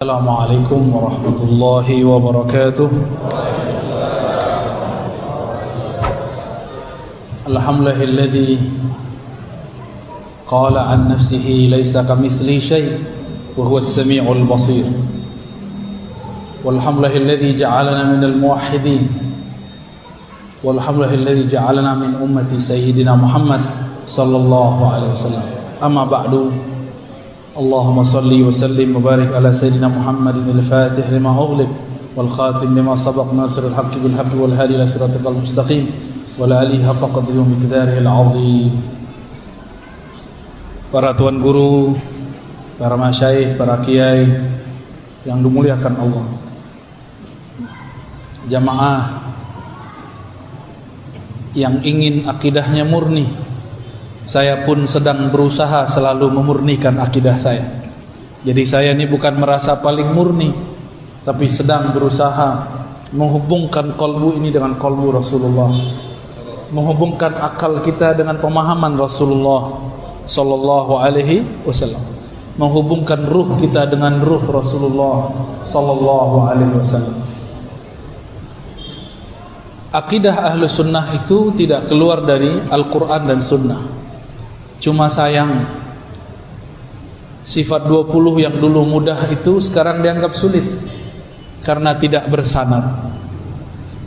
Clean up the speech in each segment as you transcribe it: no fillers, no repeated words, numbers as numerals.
Assalamualaikum warahmatullahi wabarakatuh. Alhamdulillahilladzi qala an nafsihi laysa kamitslihi syai' wa huwas samiul basir. Walhamdulillahilladzi ja'alana minal muwahhidin. Walhamdulillahilladzi ja'alana min ummati sayyidina Muhammad sallallahu alaihi wasallam. Amma ba'du. Allahumma salli wa sallim wa barik ala sayyidina Muhammadin al-fatih lima ughliq wal khatim lima sabaq nasirul haqqi bil haqqi wal hadi ila siratal mustaqim wa la alihi haqqa qadrihi wa miqdarihi al-azim. Para tuan guru, para masyayikh, para kiai yang dimuliakan Allah, jamaah yang ingin akidahnya murni, saya pun sedang berusaha selalu memurnikan akidah saya. Jadi saya ini bukan merasa paling murni, tapi sedang berusaha menghubungkan kalbu ini dengan kalbu Rasulullah, menghubungkan akal kita dengan pemahaman Rasulullah sallallahu alaihi wasallam, menghubungkan ruh kita dengan ruh Rasulullah sallallahu alaihi wasallam. Akidah ahlu sunnah itu tidak keluar dari Al-Quran dan sunnah. Cuma sayang, sifat 20 yang dulu mudah itu sekarang dianggap sulit karena tidak bersanad.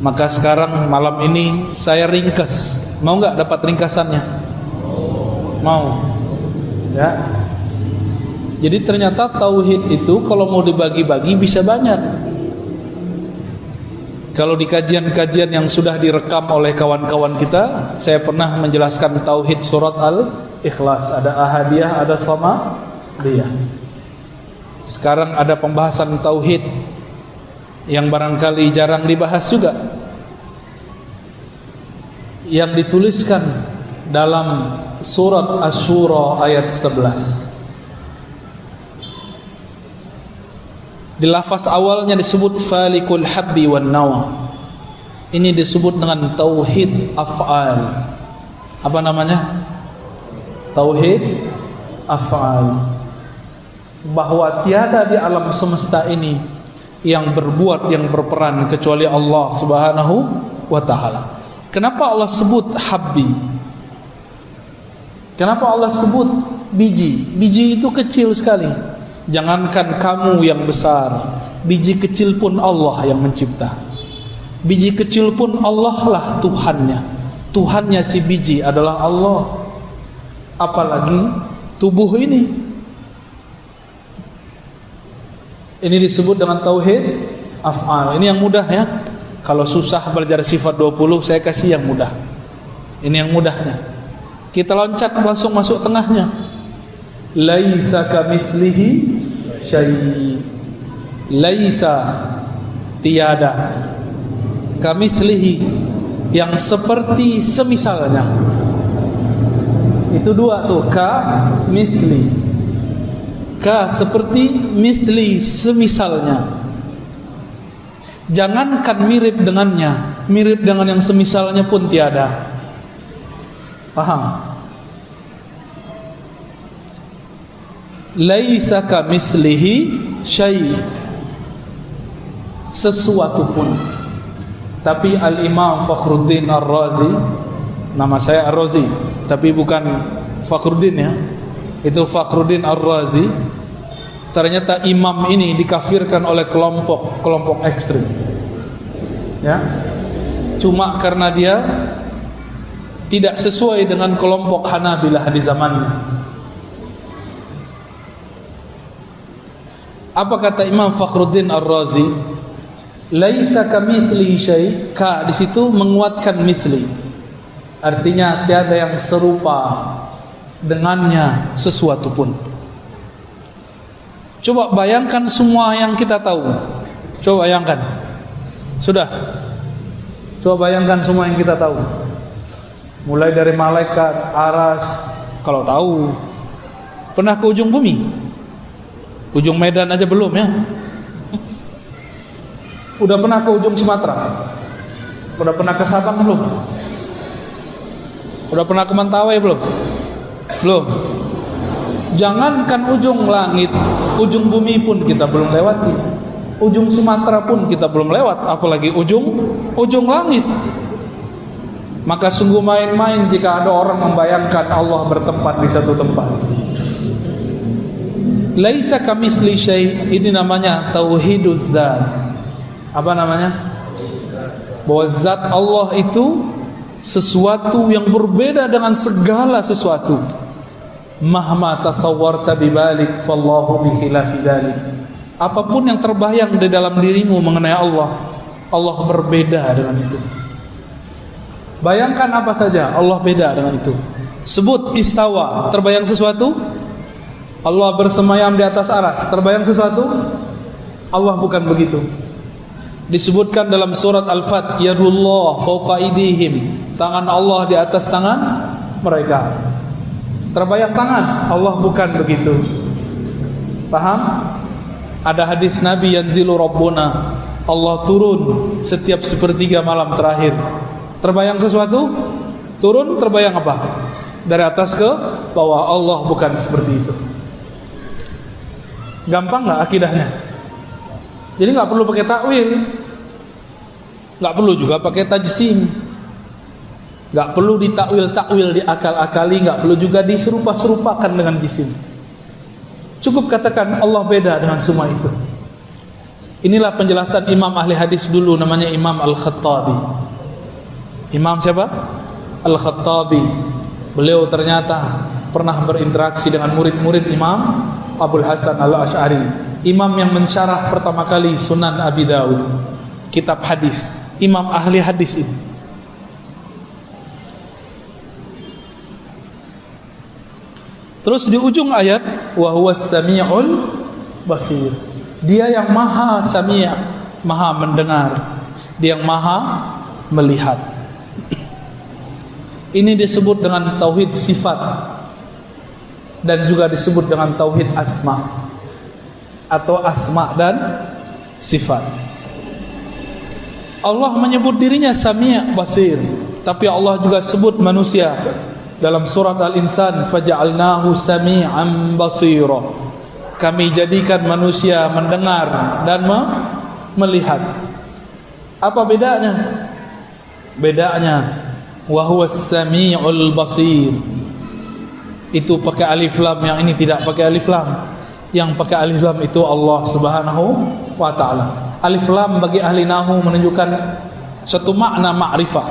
Maka sekarang malam ini saya ringkas. Mau nggak dapat ringkasannya? Mau? Ya. Jadi ternyata tauhid itu kalau mau dibagi-bagi bisa banyak. Kalau di kajian-kajian yang sudah direkam oleh kawan-kawan kita, saya pernah menjelaskan tauhid surat Al-Ikhlas, ada ahadiyah, ada samadiyah. Sekarang ada pembahasan tauhid yang barangkali jarang dibahas juga, yang dituliskan dalam surat Asy-Syura ayat 11. Di lafaz awalnya disebut falikul habbi wan nawa. Ini disebut dengan tauhid af'al. Apa namanya? Tauhid af'al. Bahwa tiada di alam semesta ini yang berbuat, yang berperan kecuali Allah Subhanahu wa taala. Kenapa Allah sebut habbi? Kenapa Allah sebut biji? Biji itu kecil sekali. Jangankan kamu yang besar, biji kecil pun Allah yang mencipta. Biji kecil pun Allah lah Tuhannya. Tuhannya si biji adalah Allah. Apalagi tubuh ini. Ini disebut dengan tauhid af'al. Ini yang mudah ya. Kalau susah belajar sifat 20, saya kasih yang mudah. Ini yang mudahnya. Kita loncat langsung masuk tengahnya. Laisa kamitslihi syai'. Laisa tiada, kamitslihi yang seperti semisalnya. Itu dua tuh, ka misli. Ka seperti, misli semisalnya. Jangankan mirip dengannya, mirip dengan yang semisalnya pun tiada. Paham? Laisa kamitslihi syai', sesuatu pun. Tapi Al-Imam Fakhruddin Ar-Razi, nama saya Ar-Razi tapi bukan Fakhruddin ya, itu Fakhruddin Ar-Razi. Ternyata imam ini dikafirkan oleh kelompok ekstrim ya, cuma karena dia tidak sesuai dengan kelompok Hanabilah di zamannya. Apa kata Imam Fakhruddin Ar-Razi? Laisa kamitslihi syai'. Ka di situ menguatkan misli. Artinya tiada yang serupa dengannya sesuatu pun. Coba bayangkan semua yang kita tahu. Coba bayangkan. Sudah. Coba bayangkan semua yang kita tahu. Mulai dari malaikat, aras, kalau tahu. Pernah ke ujung bumi? Ujung Medan aja belum ya. Udah pernah ke ujung Sumatera? Udah pernah ke Sabang belum? Udah pernah ke Mentawai belum? Belum. Jangankan ujung langit, ujung bumi pun kita belum lewati. Ujung Sumatera pun kita belum lewat, apalagi ujung langit. Maka sungguh main-main jika ada orang membayangkan Allah bertempat di satu tempat. Laisa kamitsli syai', ini namanya tauhiduz zat. Apa namanya? Bahwa zat Allah itu sesuatu yang berbeda dengan segala sesuatu. Mahma tasawwarta bibalik fallahu bikhilafi dzalik. Apapun yang terbayang di dalam dirimu mengenai Allah, Allah berbeda dengan itu. Bayangkan apa saja, Allah beda dengan itu. Sebut istawa, terbayang sesuatu? Allah bersemayam di atas arsy, terbayang sesuatu? Allah bukan begitu. Disebutkan dalam surat Al-Fat, yadullah fawqa aydihim, tangan Allah di atas tangan mereka. Terbayang tangan? Allah bukan begitu. Paham? Ada hadis Nabi, yanzilu rabbuna, Allah turun setiap sepertiga malam terakhir. Terbayang sesuatu? Turun, terbayang apa? Dari atas ke bawah. Allah bukan seperti itu. Gampang gak akidahnya? Jadi gak perlu pakai takwil, gak perlu juga pakai tajsim, gak perlu ditakwil-takwil, diakal-akali, gak perlu juga diserupa-serupakan dengan jisim. Cukup katakan Allah beda dengan semua itu. Inilah penjelasan imam ahli hadis dulu, namanya Imam Al-Khattabi. Imam siapa? Al-Khattabi. Beliau ternyata pernah berinteraksi dengan murid-murid Imam Abul Hasan Al-Asy'ari, imam yang mensyarah pertama kali Sunan Abi Dawud, kitab hadis, imam ahli hadis ini. Terus di ujung ayat, wa huwas sami'ul basir. Dia yang maha sami', maha mendengar, dia yang maha melihat. Ini disebut dengan tauhid sifat dan juga disebut dengan tauhid asma atau asma dan sifat. Allah menyebut dirinya sami' basir, tapi Allah juga sebut manusia dalam surat Al-Insan, faja'alnahu sami'an basira. Kami jadikan manusia mendengar dan melihat. Apa bedanya? Bedanya wa huwas sami'ul basir. Itu pakai alif lam, yang ini tidak pakai alif lam. Yang pakai alif lam itu Allah Subhanahu wa taala. Alif lam bagi ahli nahwu menunjukkan satu makna ma'rifah.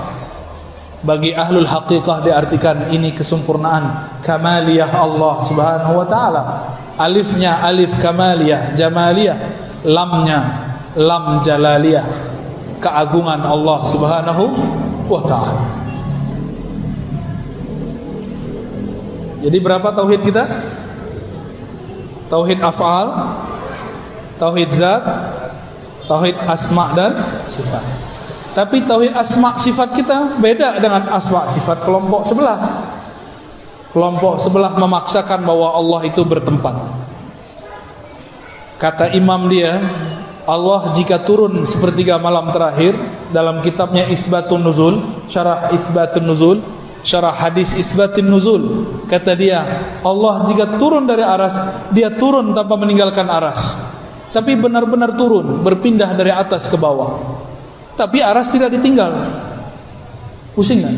Bagi ahlul haqiqah diartikan ini kesempurnaan, kamaliyah Allah Subhanahu wa taala. Alifnya alif kamaliyah, jamaliyah, lamnya lam jalaliyah, keagungan Allah Subhanahu wa taala. Jadi berapa tauhid kita? Tauhid af'al, tauhid zat, tauhid asma dan sifat. Tapi tauhid asma sifat kita beda dengan asma sifat kelompok sebelah. Kelompok sebelah memaksakan bahwa Allah itu bertempat. Kata imam dia, Allah jika turun sepertiga malam terakhir, dalam kitabnya Isbatun Nuzul, syarah Isbatun Nuzul, syarah hadis Isbatun Nuzul, kata dia, Allah jika turun dari aras, dia turun tanpa meninggalkan aras, tapi benar-benar turun, berpindah dari atas ke bawah. Tapi aras tidak ditinggal. Pusing kan?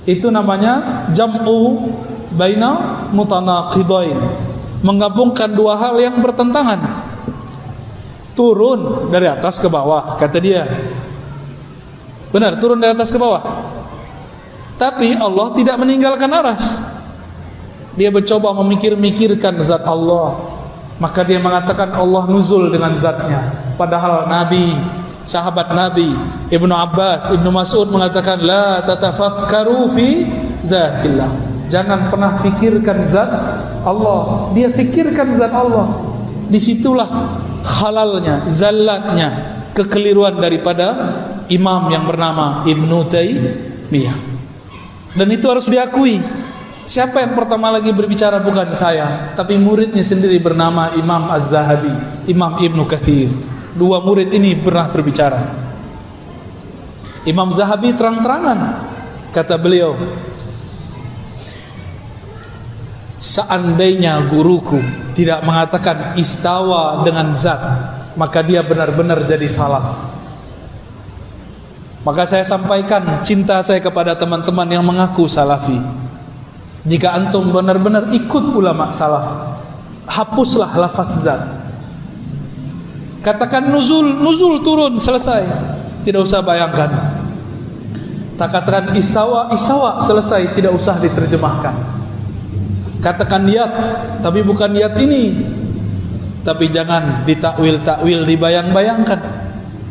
Itu namanya jam'u baina mutanaqidain, menggabungkan dua hal yang bertentangan. Turun dari atas ke bawah, kata dia. Benar, turun dari atas ke bawah. Tapi Allah tidak meninggalkan aras. Dia mencoba memikir-mikirkan zat Allah, maka dia mengatakan Allah nuzul dengan zatnya. Padahal Nabi, sahabat Nabi Ibnu Abbas, Ibnu Mas'ud mengatakan la tatafakkaru fi zatillah. Jangan pernah fikirkan zat Allah. Dia fikirkan zat Allah. Disitulah halalnya, zallatnya, kekeliruan daripada imam yang bernama Ibnu Taimiyah. Dan itu harus diakui. Siapa yang pertama lagi berbicara bukan saya, tapi muridnya sendiri bernama Imam Az-Zahabi, Imam Ibnu Katsir. Dua murid ini pernah berbicara. Imam Zahabi terang-terangan, kata beliau, seandainya guruku tidak mengatakan istawa dengan zat, maka dia benar-benar jadi salaf. Maka saya sampaikan cinta saya kepada teman-teman yang mengaku salafi. Jika antum benar-benar ikut ulama salaf, hapuslah lafaz zat. Katakan nuzul turun, selesai. Tidak usah bayangkan. Katakan istawa, selesai, tidak usah diterjemahkan. Katakan niat, tapi bukan niat ini. Tapi jangan ditakwil, dibayang-bayangkan.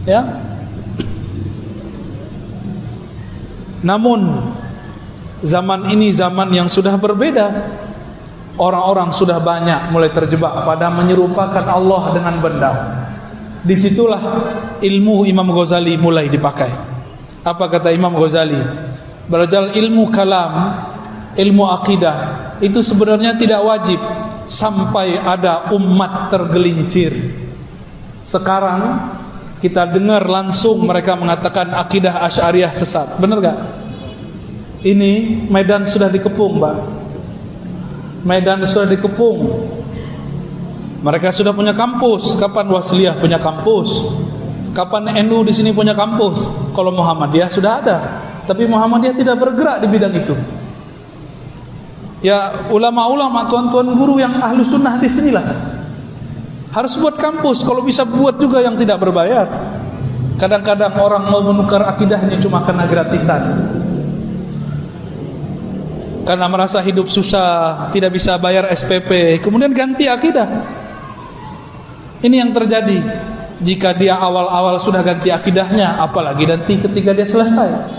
Ya. Namun zaman ini zaman yang sudah berbeda. Orang-orang sudah banyak mulai terjebak pada menyerupakan Allah dengan benda. Disitulah ilmu Imam Ghazali mulai dipakai. Apa kata Imam Ghazali? Berajal ilmu kalam, ilmu akidah itu sebenarnya tidak wajib sampai ada umat tergelincir. Sekarang kita dengar langsung mereka mengatakan akidah Asy'ariyah sesat. Benar gak? Ini medan sudah dikepung, Pak. Medan sudah dikepung. Mereka sudah punya kampus. Kapan Wasliyah punya kampus? Kapan NU di sini punya kampus? Kalau Muhammadiyah sudah ada, tapi Muhammadiyah tidak bergerak di bidang itu. Ya ulama-ulama, tuan-tuan guru yang ahlu sunnah di sinilah harus buat kampus. Kalau bisa buat juga yang tidak berbayar. Kadang-kadang orang mau menukar akidahnya cuma karena gratisan, karena merasa hidup susah, tidak bisa bayar SPP, kemudian ganti akidah. Ini yang terjadi. Jika dia awal-awal sudah ganti akidahnya, apalagi nanti ketika dia selesai.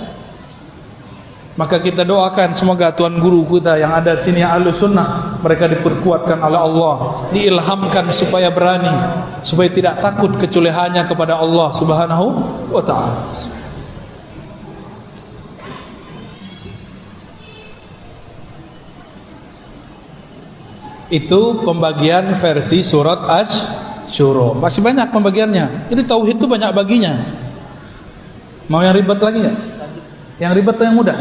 Maka kita doakan semoga tuan guru kita yang ada di sini ahlu sunnah, mereka diperkuatkan oleh Allah, diilhamkan supaya berani, supaya tidak takut kecuali hanya kepada Allah Subhanahu wa ta'ala. Itu pembagian versi surat Asy-Syura. Masih banyak pembagiannya. Ini tauhid itu banyak baginya. Mau yang ribet lagi nggak? Yang ribet atau yang mudah?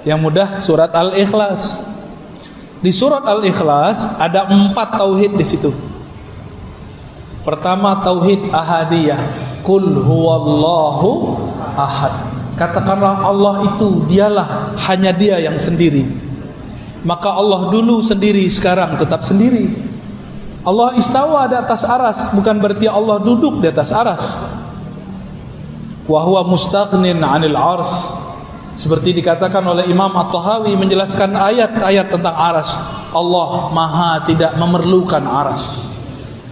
Yang mudah surat Al-Ikhlas. Di surat Al-Ikhlas ada 4 tauhid di situ. Pertama tauhid ahadiyah. Qul huwallahu ahad. Katakanlah Allah itu dialah, hanya Dia yang sendiri. Maka Allah dulu sendiri, sekarang tetap sendiri. Allah istawa di atas aras, bukan berarti Allah duduk di atas aras. Wa huwa mustaghnin 'anil 'arsy. Seperti dikatakan oleh Imam At-Tahawi menjelaskan ayat-ayat tentang aras. Allah maha tidak memerlukan aras.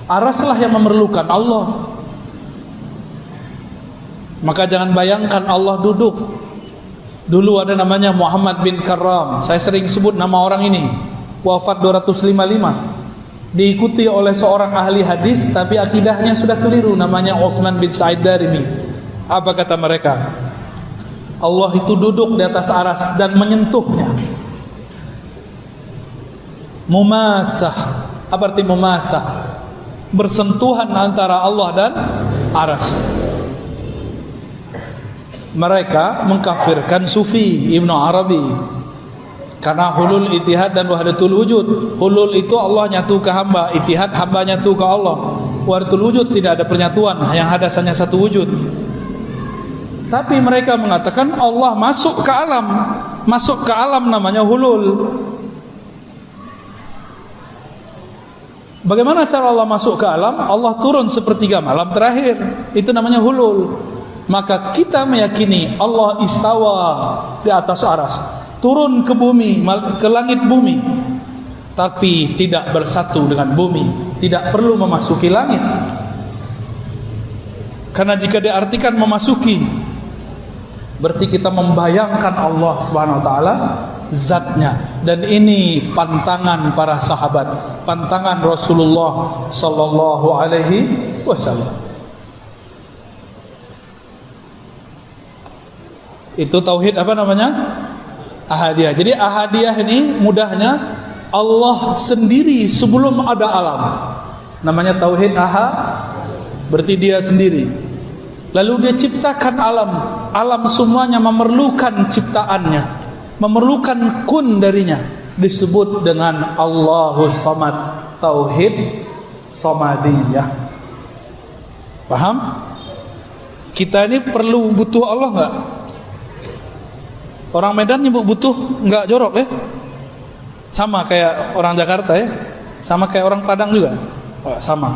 Araslah yang memerlukan Allah. Maka jangan bayangkan Allah duduk. Dulu ada namanya Muhammad bin Karram. Saya sering sebut nama orang ini. Wafat 255. Diikuti oleh seorang ahli hadis, tapi akidahnya sudah keliru. Namanya Utsman bin Sa'id Darimi. Apa kata mereka? Allah itu duduk di atas aras dan menyentuhnya. Mumasah. Apa arti mumasah? Bersentuhan antara Allah dan aras. Mereka mengkafirkan Sufi Ibnu Arabi karena hulul ittihad dan wahdatul wujud. Hulul itu Allah nyatu ke hamba, ittihad hamba nyatu ke Allah. Wahdatul wujud tidak ada penyatuan, yang ada hanya satu wujud. Tapi mereka mengatakan Allah masuk ke alam. Masuk ke alam namanya hulul. Bagaimana cara Allah masuk ke alam? Allah turun sepertiga malam terakhir. Itu namanya hulul. Maka kita meyakini Allah istawa di atas aras, turun ke bumi, ke langit bumi, tapi tidak bersatu dengan bumi, tidak perlu memasuki langit. Karena jika diartikan memasuki, berarti kita membayangkan Allah Subhanahu wa taala zatnya. Dan ini pantangan para sahabat, pantangan Rasulullah sallallahu alaihi wasallam. Itu tauhid apa namanya? Ahadiyah. Jadi ahadiyah ini mudahnya Allah sendiri sebelum ada alam. Namanya tauhid ahad, berarti Dia sendiri. Lalu Dia ciptakan alam. Alam semuanya memerlukan ciptaannya, memerlukan kun darinya. disebut dengan Allahus Samad, tauhid samadiyah. Paham? Kita ini perlu butuh Allah enggak? Orang Medan nyebut butuh enggak jorok ya? Sama kayak orang Jakarta ya? Sama kayak orang Padang juga? Oh, sama.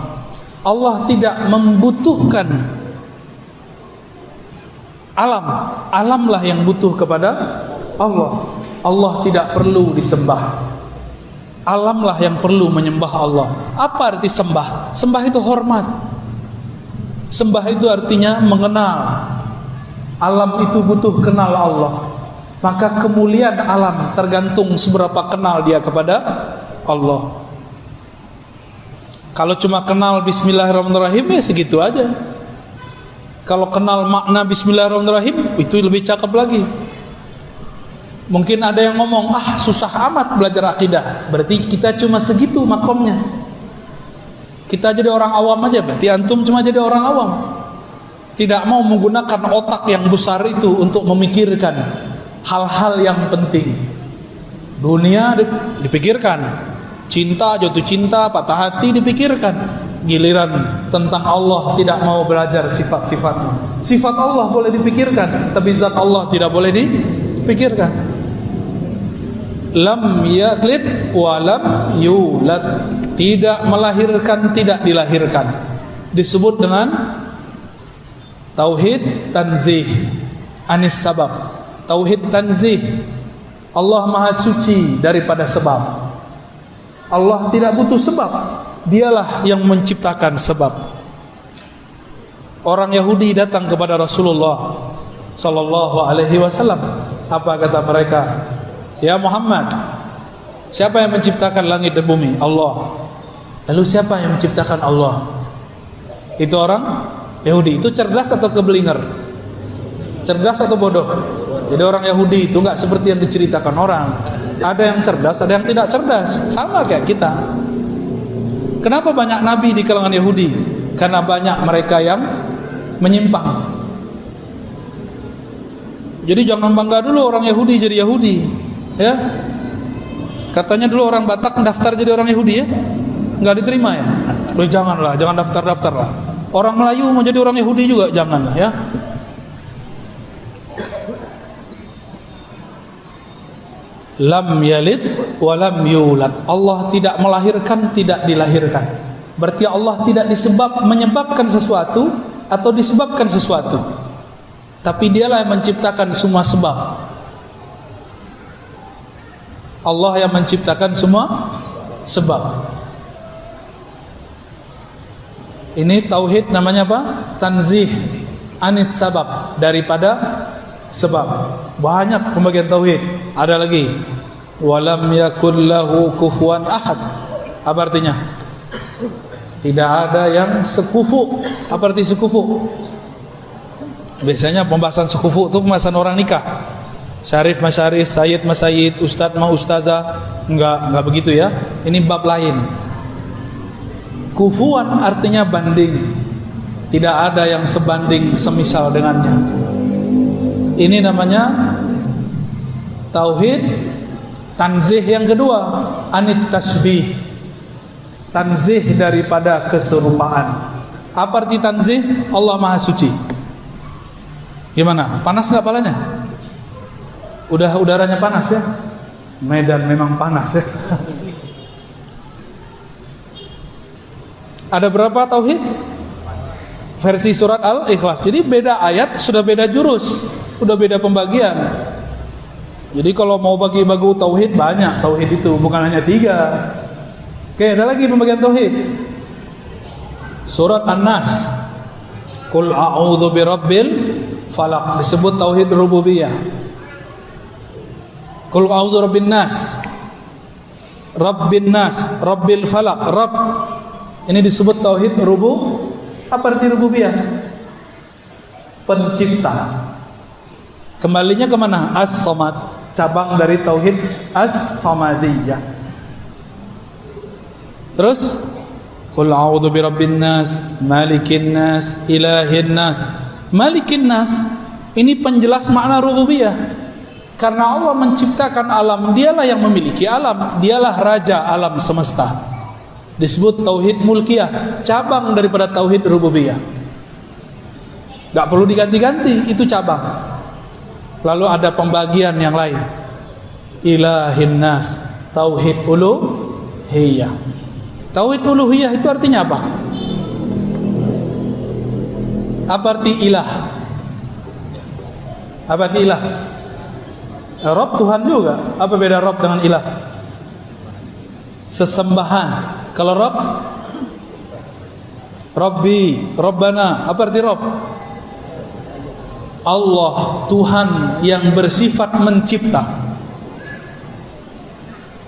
Allah tidak membutuhkan alam. Alamlah yang butuh kepada Allah. Allah tidak perlu disembah. Alamlah yang perlu menyembah Allah. Apa arti sembah? Sembah itu hormat. Sembah itu artinya mengenal. Alam itu butuh kenal Allah. Maka kemuliaan alam tergantung seberapa kenal dia kepada Allah. Kalau cuma kenal Bismillahirrahmanirrahim ya segitu aja. Kalau kenal makna Bismillahirrahmanirrahim itu lebih cakep lagi. Mungkin ada yang ngomong, susah amat belajar akidah. Berarti kita cuma segitu makomnya. Kita jadi orang awam aja. Berarti antum cuma jadi orang awam. Tidak mau menggunakan otak yang besar itu untuk memikirkan hal-hal yang penting. Dunia dipikirkan, cinta, jatuh cinta, patah hati dipikirkan. Giliran tentang Allah tidak mau belajar sifat-sifatnya. Sifat Allah boleh dipikirkan, tapi zat Allah tidak boleh dipikirkan. Lam yalid wa lam yulad, tidak melahirkan, tidak dilahirkan. Disebut dengan tauhid tanzih anis sabab. Tauhid tanzih, Allah maha suci daripada sebab. Allah tidak butuh sebab, dialah yang menciptakan sebab. Orang Yahudi datang kepada Rasulullah sallallahu alaihi wasallam. Apa kata mereka? Ya Muhammad, siapa yang menciptakan langit dan bumi? Allah. Lalu siapa yang menciptakan Allah? Itu orang Yahudi. Itu cerdas atau kebelinger? Cerdas atau bodoh? Jadi orang Yahudi itu enggak seperti yang diceritakan orang. Ada yang cerdas, ada yang tidak cerdas. Sama kayak kita. Kenapa banyak nabi di kalangan Yahudi? Karena banyak mereka yang menyimpang. Jadi jangan bangga dulu orang Yahudi jadi Yahudi, ya. Katanya dulu orang Batak daftar jadi orang Yahudi ya, nggak diterima ya. Loh janganlah, jangan daftar lah. Orang Melayu mau jadi orang Yahudi juga janganlah ya. Lam yalid wa lam yulad. Allah tidak melahirkan, tidak dilahirkan. Berarti Allah tidak menyebabkan sesuatu atau disebabkan sesuatu. Tapi dialah yang menciptakan semua sebab. Allah yang menciptakan semua sebab. Ini tauhid namanya apa? Tanzih anis sabab, daripada sebab. Banyak pembagian tauhid. Ada lagi, walam yakul lahu kufuwan ahad. Apa artinya? Tidak ada yang sekufu. Apa arti sekufu? Biasanya pembahasan sekufu itu pembahasan orang nikah. Syarif masyarif, sayyid masyayid, ustaz ma ustazah. Enggak begitu ya. Ini bab lain. Kufuwan artinya banding. Tidak ada yang sebanding semisal dengannya. Ini namanya tauhid tanzih yang kedua, anit tasbih. Tanzih daripada keserupaan. Apa arti tanzih? Allah maha suci. Gimana? Panas enggak palanya? Udah udaranya panas ya? Medan memang panas ya. Ada berapa tauhid? Versi surat Al-Ikhlas. Jadi beda ayat, sudah beda jurus, udah beda pembagian. Jadi kalau mau bagi-bagi tauhid banyak, tauhid itu bukan hanya 3. Oke, ada lagi pembagian tauhid. Surat An-Nas. Qul a'udzu birabbil falaq, disebut tauhid rububiyah. Qul a'udzu birabbin nas. Rabbin nas, rabbil falaq, rabb. Ini disebut tauhid rububiyah. Apa arti rububiyah? Pencipta. Kembalinya kemana? As-Samad, cabang dari tauhid As-Samadiyah. Terus qul a'udzu birabbin nas, malikin nas, ilahin nas. Malikin nas ini penjelas makna rububiyah. Karena Allah menciptakan alam, dialah yang memiliki alam, dialah raja alam semesta. Disebut tauhid mulkiyah, cabang daripada tauhid rububiyah. Gak perlu diganti-ganti, itu cabang. Lalu ada pembagian yang lain. Ilahin nas, tauhid uluhiyah. Tauhid uluhiyah itu artinya apa? Apa arti ilah? Apa arti ilah? Rob Tuhan juga. Apa beda Rob dengan ilah? Sesembahan. Kalau Rob, Robbi, Robbana. Apa arti Rob? Allah, Tuhan yang bersifat mencipta.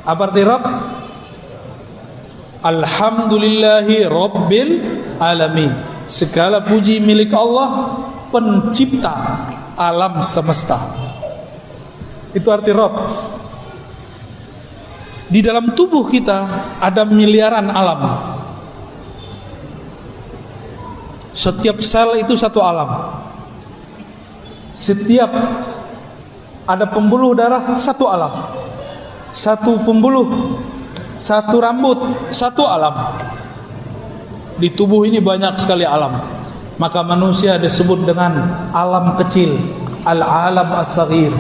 Apa arti Rob? Alhamdulillahi Rabbil Alamin. Segala puji milik Allah, pencipta alam semesta. Itu arti Rob. Di dalam tubuh kita ada miliaran alam. Setiap sel itu satu alam. Setiap ada pembuluh darah satu alam. Satu pembuluh, satu rambut, satu alam. Di tubuh ini banyak sekali alam. Maka manusia disebut dengan alam kecil, al-alam as-saghir.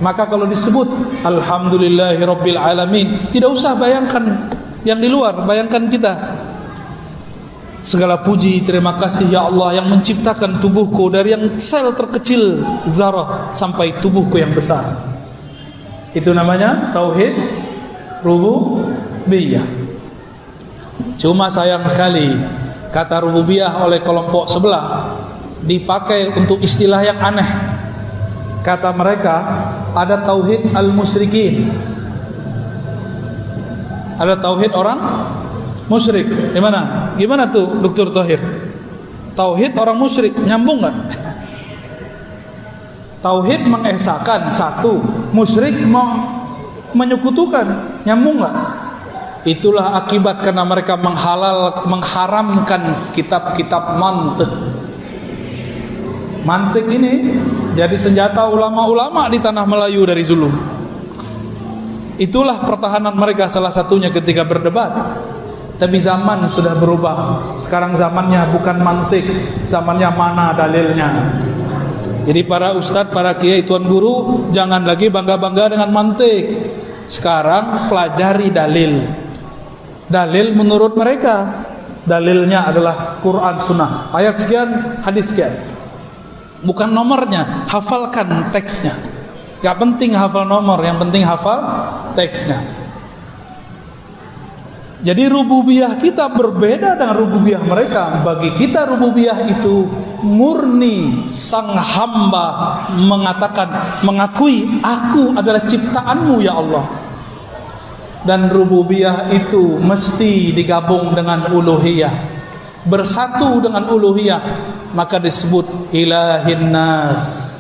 Maka kalau disebut alhamdulillahi rabbil alamin, tidak usah bayangkan yang di luar, bayangkan kita. Segala puji, terima kasih ya Allah yang menciptakan tubuhku dari yang sel terkecil zarah sampai tubuhku yang besar. Itu namanya tauhid rububiyah. Cuma sayang sekali kata rububiyah oleh kelompok sebelah dipakai untuk istilah yang aneh. Kata mereka ada tauhid al-musyrikin, ada tauhid orang musyrik. Gimana tuh Dr. Thohir? Tauhid orang musyrik nyambung nggak? Tauhid mengesahkan satu, musyrik menyekutukan, nyambung nggak? Itulah akibat karena mereka mengharamkan kitab-kitab mantik. Mantik ini jadi senjata ulama-ulama di tanah Melayu dari Zulum. Itulah pertahanan mereka salah satunya ketika berdebat. Tapi zaman sudah berubah. Sekarang zamannya bukan mantik, zamannya mana dalilnya. Jadi para ustadz, para kiai, tuan guru, jangan lagi bangga-bangga dengan mantik. Sekarang pelajari dalil. Dalil menurut mereka, dalilnya adalah Quran Sunnah, ayat sekian, hadis sekian. Bukan nomornya, hafalkan teksnya. Gak penting hafal nomor, yang penting hafal teksnya. Jadi rububiyah kita berbeda dengan rububiyah mereka. Bagi kita rububiyah itu murni sang hamba mengatakan, mengakui aku adalah ciptaanmu ya Allah. Dan rububiyah itu mesti digabung dengan uluhiyah, bersatu dengan uluhiyah, maka disebut ilahin nas.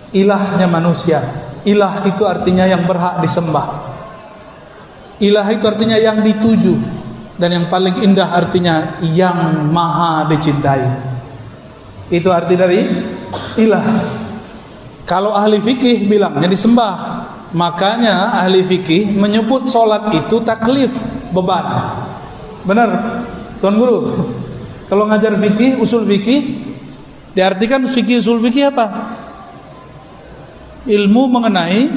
Ilahnya manusia. Ilah itu artinya yang berhak disembah. Ilah itu artinya yang dituju. Dan yang paling indah artinya yang maha dicintai. Itu arti dari ilah. Kalau ahli fikih bilangnya disembah. Makanya ahli fikih menyebut solat itu taklif, beban. Benar, Tuan Guru? Kalau ngajar fikih, usul fikih, diartikan fikih usul fikih apa? Ilmu mengenai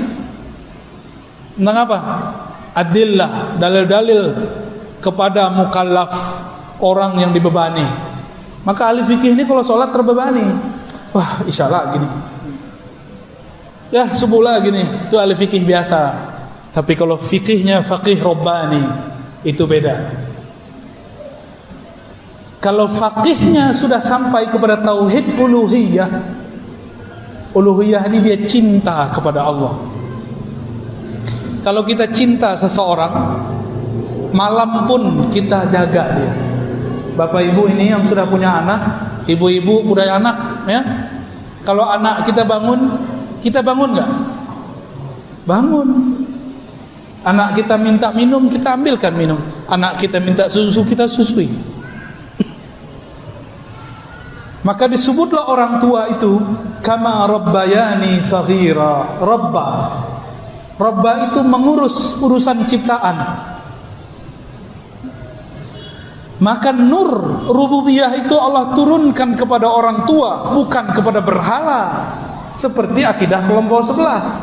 tentang apa? Adillah, dalil-dalil kepada mukallaf, orang yang dibebani. Maka ahli fikih ini kalau sholat terbebani, wah isyalah gini, ya subuhlah gini, itu ahli fikih biasa. Tapi kalau fikihnya faqih robbani, itu beda. Kalau faqihnya sudah sampai kepada tauhid uluhiyah, uluhiyah ini dia cinta kepada Allah. Kalau kita cinta seseorang, malam pun kita jaga dia. Bapak ibu ini yang sudah punya anak, ibu-ibu udah anak, ya. Kalau anak kita bangun nggak? Bangun. Anak kita minta minum, kita ambilkan minum. Anak kita minta susu, kita susui. Maka disebutlah orang tua itu kama rabbayani saghira. Rabba itu mengurus urusan ciptaan. Maka nur rububiyah itu Allah turunkan kepada orang tua, bukan kepada berhala, seperti akidah kelompok sebelah.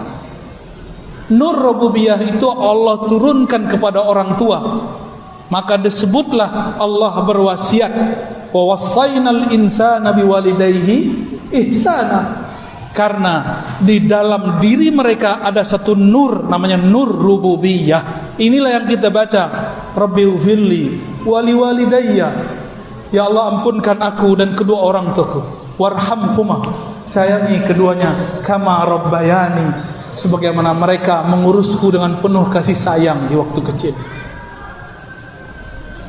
Nur rububiyah itu Allah turunkan kepada orang tua. Maka disebutlah Allah berwasiat, wa wassaynal insana biwalidayhi ihsana. Karena di dalam diri mereka ada satu nur, namanya nur rububiyah. Inilah yang kita baca, Rabbighfirli wali walidayya. Ya Allah, ampunkan aku dan kedua orang tuaku. Warhamhuma, sayangi keduanya. Kama rabbayani, sebagaimana mereka mengurusku dengan penuh kasih sayang di waktu kecil.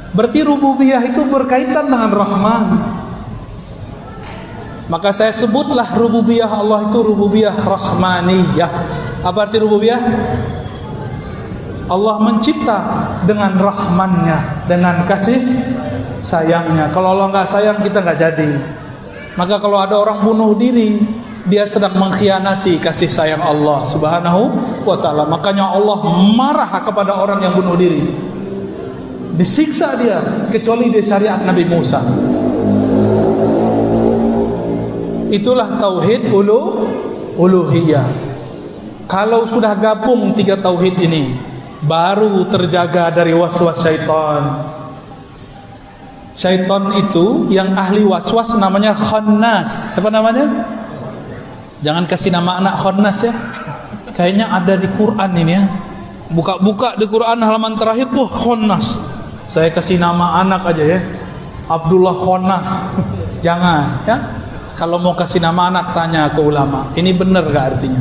Berarti rububiyah itu berkaitan dengan Rahman. Maka saya sebutlah rububiyah Allah itu rububiyah rahmaniyah. Apa arti rububiyah? Allah mencipta dengan rahmannya, dengan kasih sayangnya. Kalau Allah nggak sayang, kita nggak jadi. Maka kalau ada orang bunuh diri, dia sedang mengkhianati kasih sayang Allah Subhanahu wa ta'ala. Makanya Allah marah kepada orang yang bunuh diri, disiksa dia, kecuali di syariat Nabi Musa. Itulah tauhid uluhiyah. Kalau sudah gabung tiga tauhid ini, baru terjaga dari waswas syaitan. Syaitan itu yang ahli waswas namanya khannas. Siapa namanya? Jangan kasih nama anak khannas ya. Kayaknya ada di Quran ini ya. Buka-buka di Quran halaman terakhir, wah khannas. Saya kasih nama anak aja ya, Abdullah Khannas. Jangan ya. Kalau mau kasih nama anak, tanya ke ulama, ini benar gak artinya?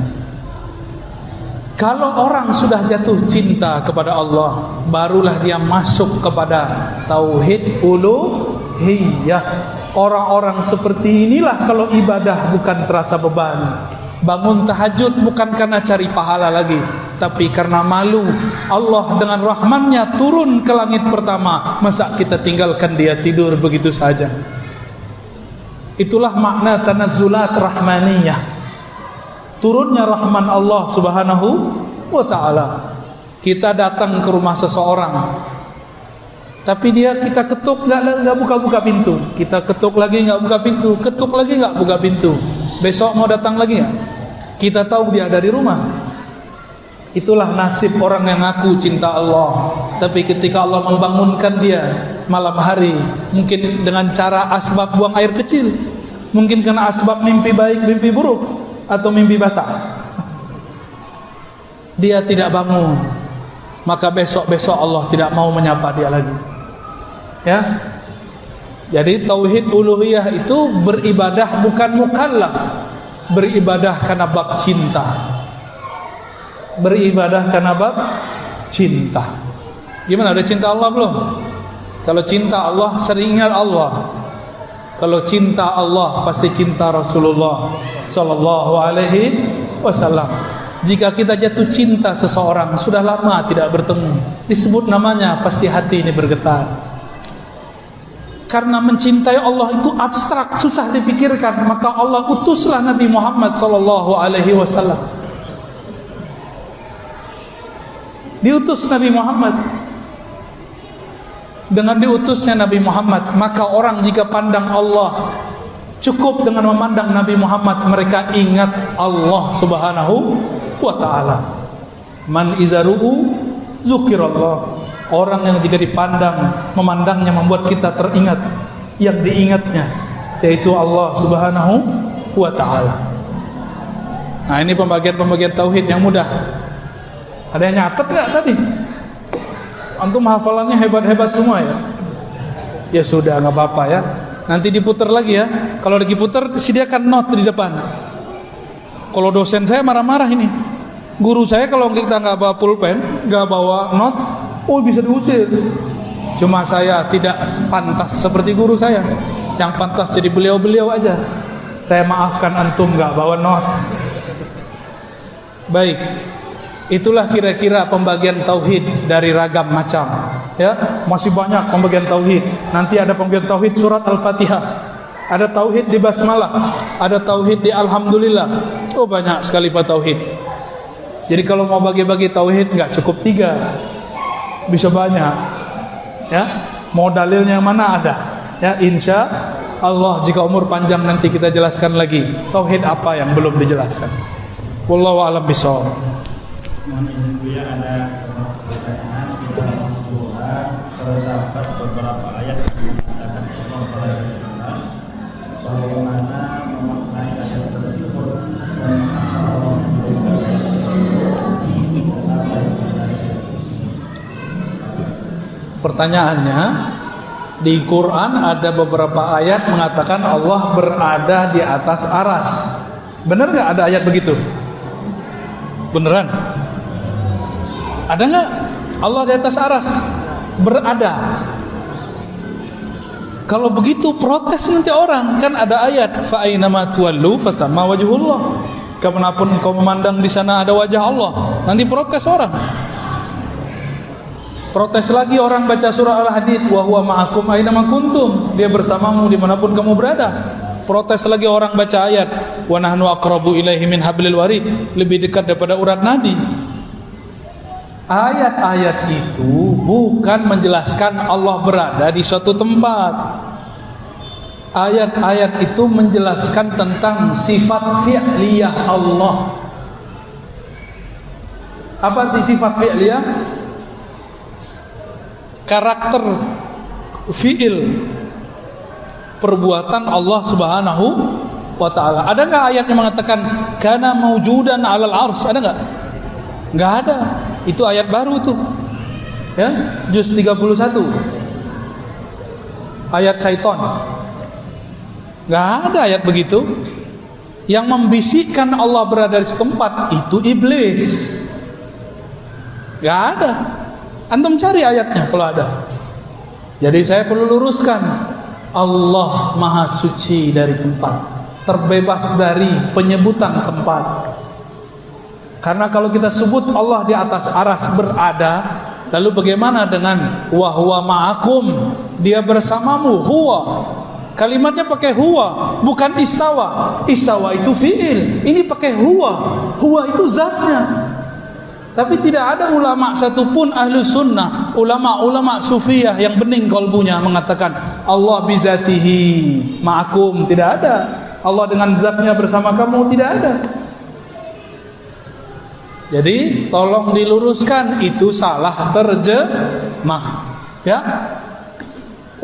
Kalau orang sudah jatuh cinta kepada Allah, barulah dia masuk kepada tauhid uluhiyah. Orang-orang seperti inilah kalau ibadah bukan terasa beban. Bangun tahajud bukan karena cari pahala lagi, tapi karena malu. Allah dengan rahmannya turun ke langit pertama, masa kita tinggalkan dia tidur begitu saja? Itulah makna tanazzulat rahmaniyah, turunnya rahman Allah Subhanahu wa ta'ala. Kita datang ke rumah seseorang, tapi kita ketuk nggak buka-buka pintu. Kita ketuk lagi nggak buka pintu, ketuk lagi nggak buka pintu. Besok mau datang lagi nggak? Kita tahu dia ada di rumah. Itulah nasib orang yang ngaku cinta Allah, tapi ketika Allah membangunkan dia malam hari, mungkin dengan cara asbab buang air kecil, mungkin karena asbab mimpi baik, mimpi buruk, atau mimpi basah, dia tidak bangun. Maka besok-besok Allah tidak mau menyapa dia lagi. Ya. Jadi tauhid uluhiyah itu beribadah bukan mukallaf, beribadah karena bab cinta. Beribadah karena bab cinta. Gimana, ada cinta Allah belum? Kalau cinta Allah, sering ingat Allah. Kalau cinta Allah, pasti cinta Rasulullah sallallahu alaihi wasallam. Jika kita jatuh cinta seseorang, sudah lama tidak bertemu, disebut namanya, pasti hati ini bergetar. Karena mencintai Allah itu abstrak, susah dipikirkan. Maka Allah utuslah Nabi Muhammad sallallahu alaihi wasallam. Diutus Nabi Muhammad. Dengan diutusnya Nabi Muhammad, maka orang jika pandang Allah, cukup dengan memandang Nabi Muhammad, mereka ingat Allah Subhanahu wa ta'ala. Man izaru'u zukirallah. Orang yang jika dipandang, memandangnya membuat kita teringat yang diingatnya, yaitu Allah Subhanahu wa ta'ala. Nah, ini pembagian-pembagian tauhid yang mudah. Ada yang nyatet gak tadi? Antum hafalannya hebat-hebat semua ya? Ya sudah, gak apa-apa ya. Nanti diputar lagi ya. Kalau lagi putar, sediakan note di depan. Kalau dosen saya marah-marah ini. Guru saya kalau kita gak bawa pulpen, gak bawa note, oh bisa diusir. Cuma saya tidak pantas seperti guru saya. Yang pantas jadi beliau-beliau aja. Saya maafkan antum gak bawa note. Baik. Itulah kira-kira pembagian tauhid dari ragam macam. Ya, masih banyak pembagian tauhid. Nanti ada pembagian tauhid surat Al-Fatihah. ada tauhid di basmalah, ada tauhid di alhamdulillah. Oh, banyak sekali pak tauhid. Jadi kalau mau bagi-bagi tauhid nggak cukup 3, bisa banyak. Ya, mau dalilnya mana ada. Ya, insya Allah jika umur panjang nanti kita jelaskan lagi tauhid apa yang belum dijelaskan. Wallahu a'lam bishawab. Mohon izin Buya, ada pertanyaan di dalam Al-Quran terdapat beberapa ayat yang mengatakan Allah pada Allah. Bagaimana memaknai ayat tersebut dan Allah Pertanyaannya, di Quran ada beberapa ayat mengatakan Allah berada di atas aras. Benar nggak ada ayat begitu? Beneran? Ada nggak Allah di atas aras? Berada. Kalau begitu protes nanti orang, kan ada ayat fa ainama tuwallu fathamma wajhullah. Kemanapun engkau memandang di sana ada wajah Allah. Nanti protes orang. Protes lagi orang baca surah Al-Hadid, wa huwa ma'akum aina ma kuntum. Dia bersamamu dimanapun kamu berada. Protes lagi orang baca ayat, wa nahnu aqrabu ilaihi min hablil warid, lebih dekat daripada urat nadi. Ayat-ayat itu bukan menjelaskan Allah berada di suatu tempat. Ayat-ayat itu menjelaskan tentang sifat fi'liyah Allah. Apa arti sifat fi'liyah? Karakter fi'il, perbuatan Allah Subhanahu wa ta'ala. Ada nggak ayat yang mengatakan kana maujudan 'alal 'arsy? Ada nggak? Nggak ada. Itu ayat baru tuh. Ya, juz 31. Ayat syaitan. Nggak ada ayat begitu. Yang membisikkan Allah berada di setempat itu iblis. Nggak ada. Antum cari ayatnya kalau ada. Jadi saya perlu luruskan, Allah Maha Suci dari tempat, terbebas dari penyebutan tempat. Karena kalau kita sebut Allah di atas aras berada, lalu bagaimana dengan wa huwa ma'akum, dia bersamamu, huwa. Kalimatnya pakai huwa, bukan istawa. Istawa itu fi'il, ini pakai huwa. Huwa itu zatnya. Tapi tidak ada ulama satupun ahlu sunnah, ulama-ulama sufiyah yang bening kolbunya mengatakan Allah bizatihi ma'akum. Tidak ada. Allah dengan zatnya bersama kamu, tidak ada. Jadi tolong diluruskan, itu salah terjemah. Ya.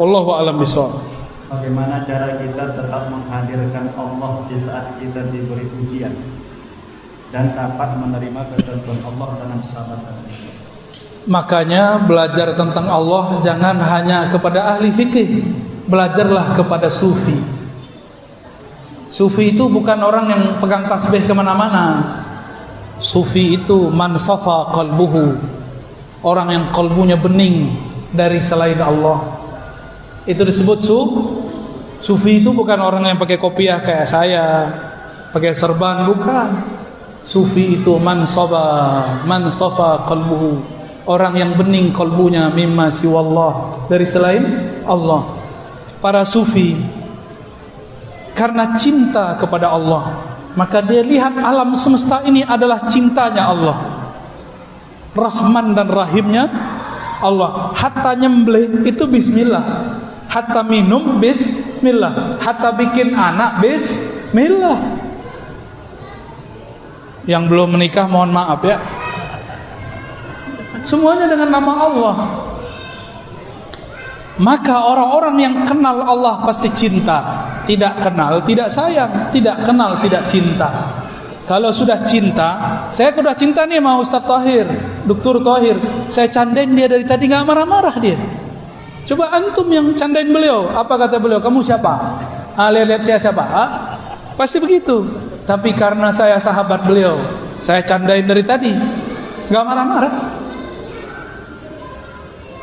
Wallahu a'lam bishawab. Bagaimana cara kita tetap menghadirkan Allah di saat kita diberi ujian dan dapat menerima ketentuan Allah dengan sabar dan ikhlas? Makanya belajar tentang Allah jangan hanya kepada ahli fikih, belajarlah kepada sufi. Sufi itu bukan orang yang pegang tasbih kemana-mana. Sufi itu man safa qalbuhu, orang yang kalbunya bening dari selain Allah. Itu disebut sufi. Itu bukan orang yang pakai kopiah kayak saya, pakai serban, bukan. Sufi itu man safa qalbuhu, orang yang bening kalbunya mimma siwallah, dari selain Allah. Para sufi karena cinta kepada Allah, maka dia lihat alam semesta ini adalah cintanya Allah, Rahman dan Rahimnya Allah. Hatta nyembelih itu bismillah, hatta minum bismillah, hatta bikin anak bismillah. Yang belum menikah mohon maaf ya, semuanya dengan nama Allah. Maka orang-orang yang kenal Allah pasti cinta, tidak kenal tidak sayang, tidak kenal tidak cinta. Kalau sudah cinta, saya sudah cinta nih sama Ustaz Tahir, Dr. Tahir, saya candain dia dari tadi nggak marah-marah dia. Coba antum yang candain beliau, apa kata beliau? Kamu siapa? Lihat saya siapa? Pasti begitu. Tapi karena saya sahabat beliau, saya candain dari tadi, nggak marah-marah.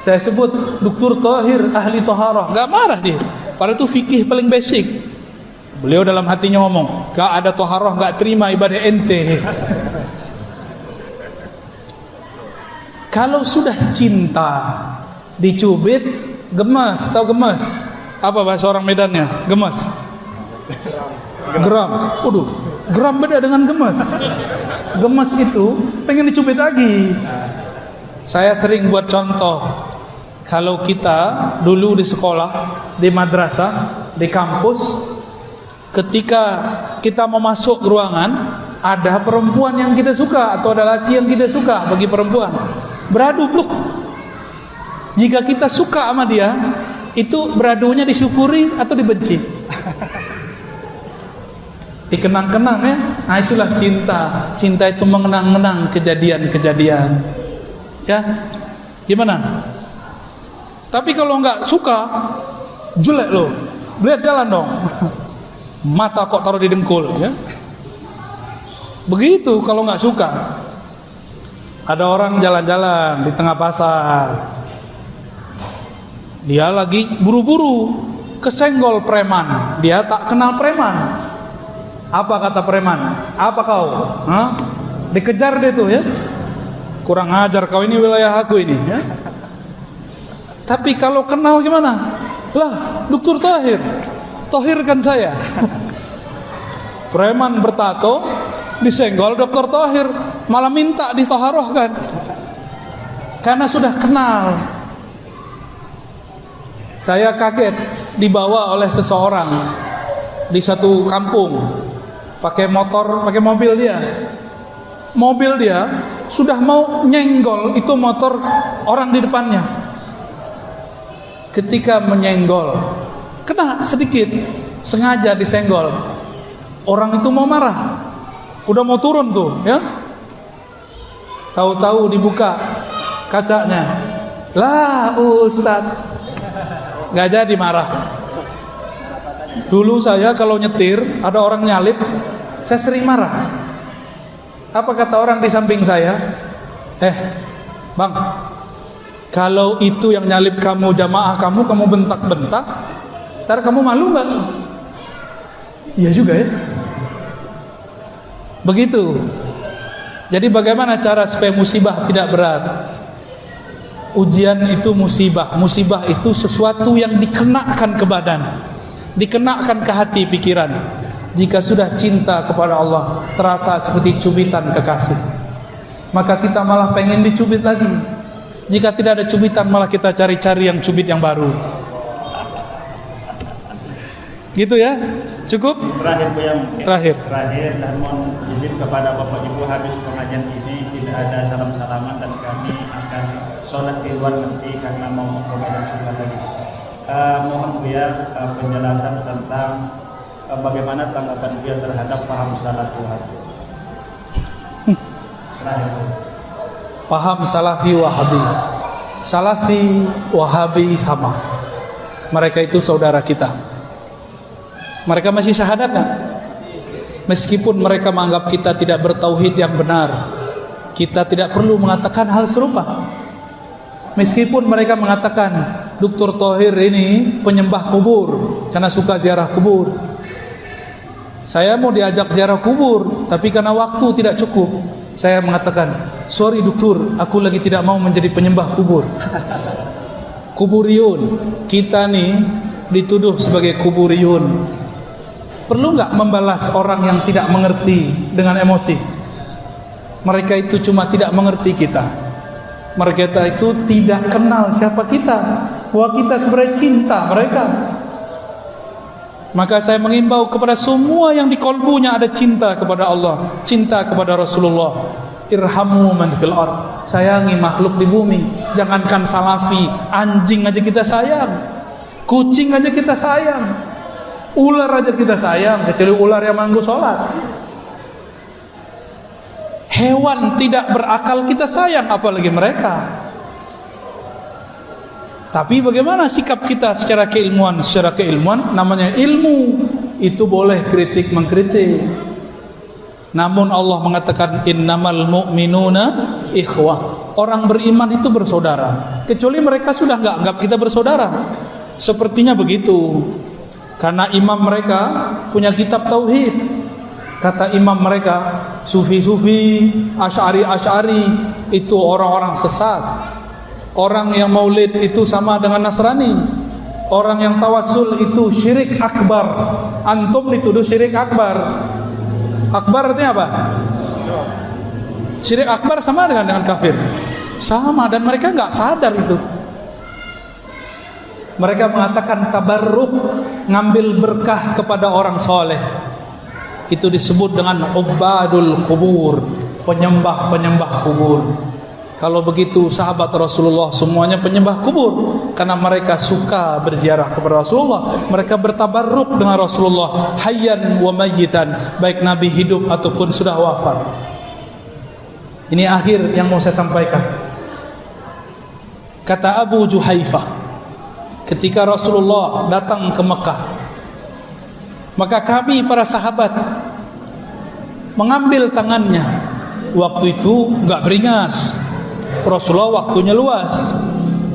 Saya sebut Dr. Tahir ahli taharah, nggak marah dia. Padahal itu fikih paling basic. Beliau dalam hatinya ngomong, gak ada taharah, gak terima ibadah ente. Kalau sudah cinta, dicubit, gemes. Tahu gemes? Apa bahasa orang Medannya? Gemes. Geram. Waduh, geram beda dengan gemes. Gemes itu pengen dicubit lagi. Saya sering buat contoh. Kalau kita dulu di sekolah, di madrasah, di kampus, ketika kita mau masuk ruangan, ada perempuan yang kita suka atau ada laki yang kita suka. Bagi perempuan beradu bluk. Jika kita suka sama dia, itu beradunya disyukuri atau dibenci? Dikenang-kenang ya. Nah itulah cinta. Cinta itu mengenang-kenang kejadian-kejadian. Ya, gimana? Tapi kalau nggak suka, jelek loh. Lihat jalan dong. Mata kok taruh di dengkul ya. Begitu kalau nggak suka. Ada orang jalan-jalan di tengah pasar. Dia lagi buru-buru, kesenggol preman. Dia tak kenal preman. Apa kata preman? Apa kau? Hah? Dikejar dia tuh ya. Kurang ajar kau, ini wilayah aku ini ya. Tapi kalau kenal gimana? Lah, Dr. Tahir, tohirkan saya. Preman bertato disenggol Dr. Tahir, malah minta ditoharohkan. Karena sudah kenal. Saya kaget dibawa oleh seseorang di satu kampung, pakai motor, pakai mobil dia. Mobil dia sudah mau nyenggol itu motor orang di depannya. Ketika menyenggol, kena sedikit, sengaja disenggol. Orang itu mau marah, udah mau turun tuh, ya. Tahu-tahu dibuka kacanya, lah Ustadz. Nggak jadi marah. Dulu saya kalau nyetir ada orang nyalip, saya sering marah. Apa kata orang di samping saya? Bang, kalau itu yang nyalip kamu jamaah kamu bentak-bentak, ntar kamu malu nggak? Iya juga ya. Begitu. Jadi bagaimana cara supaya musibah tidak berat? Ujian itu musibah. Musibah itu sesuatu yang dikenakan ke badan, dikenakan ke hati pikiran. Jika sudah cinta kepada Allah, terasa seperti cubitan kekasih, maka kita malah pengen dicubit lagi. Jika tidak ada cubitan, malah kita cari-cari yang cubit yang baru. Gitu ya. Cukup? Terakhir dan mohon izin kepada Bapak Ibu, habis pengajian ini tidak ada salam-salaman dan kami akan sholat di luar nanti karena mau mengajar sholat lagi. Mohon biar penjelasan tentang bagaimana tanggapan dia terhadap paham salafi wahabi. Paham salafi wahabi. Salafi wahabi sama. Mereka itu saudara kita. Mereka masih syahadat kan? Meskipun mereka menganggap kita tidak bertauhid yang benar, kita tidak perlu mengatakan hal serupa. Meskipun mereka mengatakan Dr. Tahir ini penyembah kubur karena suka ziarah kubur. Saya mau diajak ziarah kubur, tapi karena waktu tidak cukup, saya mengatakan, sorry dokter, aku lagi tidak mau menjadi penyembah kubur. Kuburiyun, kita nih dituduh sebagai kuburiyun. Perlu nggak membalas orang yang tidak mengerti dengan emosi? Mereka itu cuma tidak mengerti kita. Mereka itu tidak kenal siapa kita, bahwa kita sebenarnya cinta mereka. Maka saya mengimbau kepada semua yang di kolbunya ada cinta kepada Allah, cinta kepada Rasulullah. Irhamu man fil ard. Sayangi makhluk di bumi. Jangankan salafi, anjing aja kita sayang, kucing aja kita sayang, ular aja kita sayang, kecuali ular yang manggu sholat. Hewan tidak berakal kita sayang, apalagi mereka. Tapi bagaimana sikap kita secara keilmuan? Secara keilmuan namanya ilmu, itu boleh kritik mengkritik. Namun Allah mengatakan innamal mu'minuna ikhwah. Orang beriman itu bersaudara, kecuali mereka sudah nggak anggap kita bersaudara. Sepertinya begitu. Karena imam mereka punya kitab tauhid. Kata imam mereka, sufi-sufi, asy'ari itu orang-orang sesat. Orang yang maulid itu sama dengan Nasrani. Orang yang tawassul itu syirik akbar. Antum dituduh syirik akbar. Akbar artinya apa? Syirik akbar sama dengan kafir. Sama, dan mereka nggak sadar itu. Mereka mengatakan tabarruk, ngambil berkah kepada orang soleh. Itu disebut dengan ubadul kubur, penyembah kubur. Kalau begitu sahabat Rasulullah semuanya penyembah kubur, karena mereka suka berziarah kepada Rasulullah. Mereka bertabarruk dengan Rasulullah hayyan wa mayyitan, baik Nabi hidup ataupun sudah wafat. Ini akhir yang mau saya sampaikan. Kata Abu Juhaifah, ketika Rasulullah datang ke Mekah, maka kami para sahabat mengambil tangannya. Waktu itu enggak beringas. Rasulullah waktunya luas,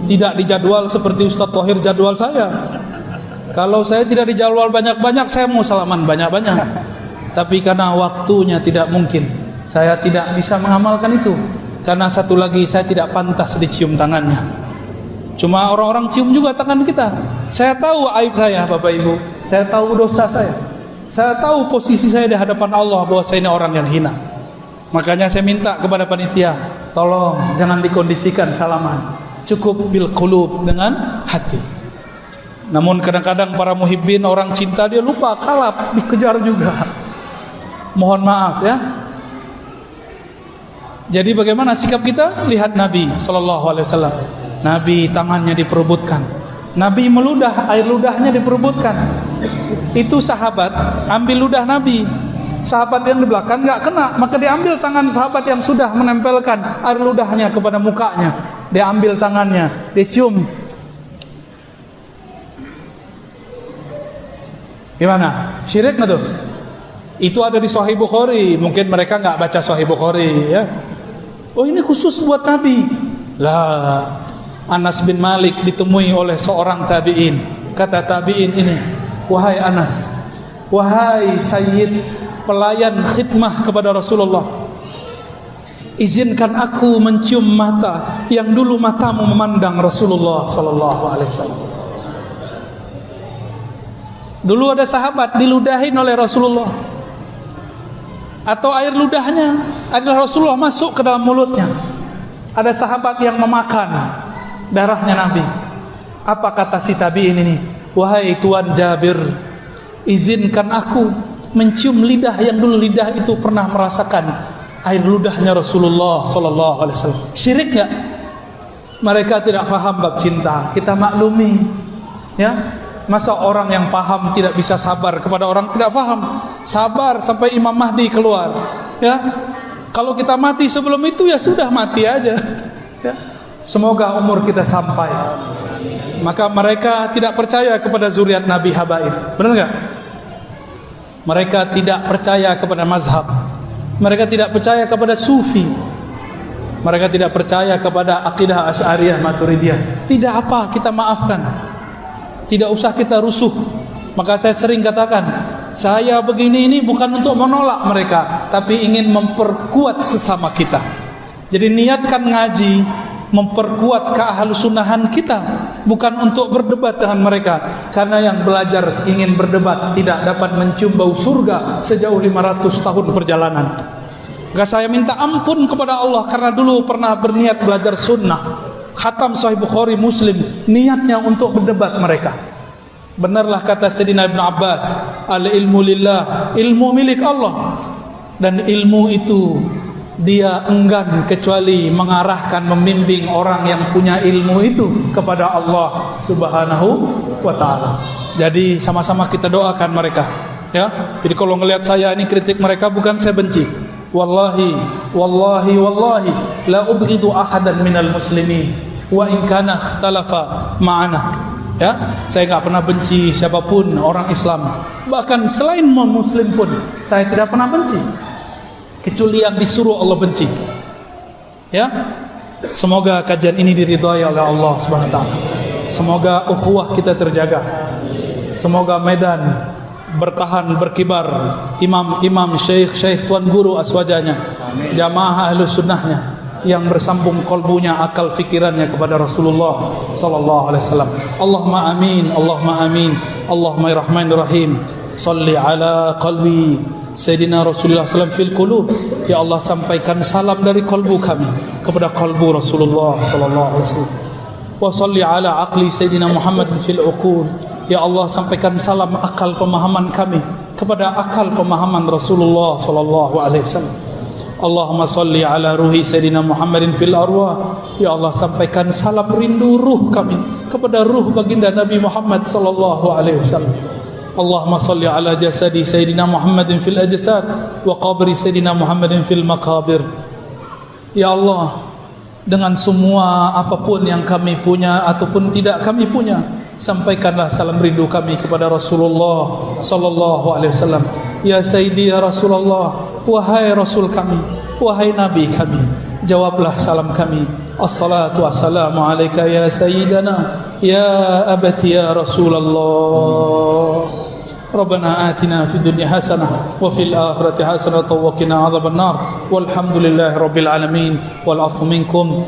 tidak dijadwal seperti Ustaz Thohir jadwal saya. Kalau saya tidak dijadwal banyak-banyak, saya mau salaman banyak-banyak. Tapi karena waktunya tidak mungkin, saya tidak bisa mengamalkan itu. Karena satu lagi, saya tidak pantas dicium tangannya. Cuma orang-orang cium juga tangan kita. Saya tahu aib saya, Bapak Ibu. Saya tahu dosa saya. Saya tahu posisi saya di hadapan Allah, bahwa saya ini orang yang hina. Makanya saya minta kepada panitia, tolong jangan dikondisikan salaman, cukup bil qulub, dengan hati. Namun kadang-kadang para muhibbin, orang cinta, dia lupa, kalap, dikejar juga. Mohon maaf ya. Jadi bagaimana sikap kita? Lihat Nabi SAW. Nabi tangannya diperebutkan, Nabi meludah, air ludahnya diperebutkan. Itu sahabat ambil ludah Nabi, sahabat yang di belakang nggak kena, maka diambil tangan sahabat yang sudah menempelkan air ludahnya kepada mukanya, diambil tangannya, dicium. Gimana? Syirik nggak tuh? Itu ada di Sahih Bukhari. Mungkin mereka nggak baca Sahih Bukhari ya. Oh, ini khusus buat Nabi. Lah, Anas bin Malik ditemui oleh seorang tabi'in. Kata tabi'in ini, wahai Anas, wahai Sayyid, pelayan khidmah kepada Rasulullah, izinkan aku mencium mata yang dulu matamu memandang Rasulullah sallallahu alaihi wasallam. Dulu ada sahabat diludahin oleh Rasulullah, atau air ludahnya adalah Rasulullah masuk ke dalam mulutnya. Ada sahabat yang memakan darahnya Nabi. Apa kata si tabi'in ini? Wahai Tuan Jabir, izinkan aku mencium lidah yang dulu lidah itu pernah merasakan air ludahnya Rasulullah sallallahu alaihi wasallam. Syirik enggak? Mereka tidak faham bab cinta. Kita maklumi. Ya. Masa orang yang faham tidak bisa sabar kepada orang tidak faham? Sabar sampai Imam Mahdi keluar. Ya. Kalau kita mati sebelum itu ya sudah mati aja. Ya. Semoga umur kita sampai. Maka mereka tidak percaya kepada zuriat Nabi Habaib. Benar enggak? Mereka tidak percaya kepada mazhab. Mereka tidak percaya kepada sufi. Mereka tidak percaya kepada akidah Asy'ariyah Maturidiyah. Tidak apa, kita maafkan. Tidak usah kita rusuh. Maka saya sering katakan, saya begini ini bukan untuk menolak mereka, tapi ingin memperkuat sesama kita. Jadi niatkan ngaji, memperkuat keahlusunnahan kita, bukan untuk berdebat dengan mereka. Karena yang belajar ingin berdebat tidak dapat mencium bau surga sejauh 500 tahun perjalanan. Maka saya minta ampun kepada Allah, karena dulu pernah berniat belajar sunnah, khatam Sahih Bukhari Muslim, niatnya untuk berdebat mereka. Benarlah kata Sayyidina Ibn Abbas, al-ilmu lillah, ilmu milik Allah. Dan ilmu itu dia enggan kecuali mengarahkan, membimbing orang yang punya ilmu itu kepada Allah Subhanahu wa ta'ala. Jadi sama-sama kita doakan mereka ya. Jadi kalau ngelihat saya ini kritik mereka, bukan saya benci. Wallahi la ubghidu ahadan minal muslimin wa in kana ikhtalafa ma'ana. Ya, saya enggak pernah benci siapapun orang Islam. Bahkan selain muslim pun saya tidak pernah benci, kecuali yang disuruh Allah benci. Ya. Semoga kajian ini diridhai oleh Allah Subhanahu wa taala. Semoga ukhuwah kita terjaga. Semoga Medan bertahan, berkibar, imam-imam, syekh-syekh, tuan guru aswajanya, jamaah ahlus sunnahnya, yang bersambung kalbunya, akal fikirannya kepada Rasulullah sallallahu alaihi wasallam. Allahumma amin, Allahumma amin, Allahumma ya rahmanir rahim. Salli ala qalbi Sayyidina Rasulullah SAW fil qulub. Ya Allah, sampaikan salam dari kalbu kami kepada kalbu Rasulullah sallallahu alaihi wasallam. Wa salli ala aqli Sayyidina Muhammad fil uqul. Ya Allah, sampaikan salam akal pemahaman kami kepada akal pemahaman Rasulullah sallallahu alaihi wasallam. Allahumma salli ala ruhi Sayyidina Muhammadin fil arwah. Ya Allah, sampaikan salam rindu ruh kami kepada ruh baginda Nabi Muhammad sallallahu alaihi wasallam. Allahumma salli ala jasadi Sayyidina Muhammadin fil ajsad wa qabri Sayyidina Muhammadin fil maqabir. Ya Allah, dengan semua apapun yang kami punya ataupun tidak kami punya, sampaikanlah salam rindu kami kepada Rasulullah sallallahu alaihi wasallam. Ya Sayyidi ya Rasulullah, wahai Rasul kami, wahai Nabi kami, jawablah salam kami. Assalatu wassalamu alaika ya Sayyidana ya abati ya Rasulullah. Rabbana atina fid dunya hasanah wa fil akhirati hasanah wa qina adzabannar. Walhamdulillahi rabbil alamin wal afu minkum.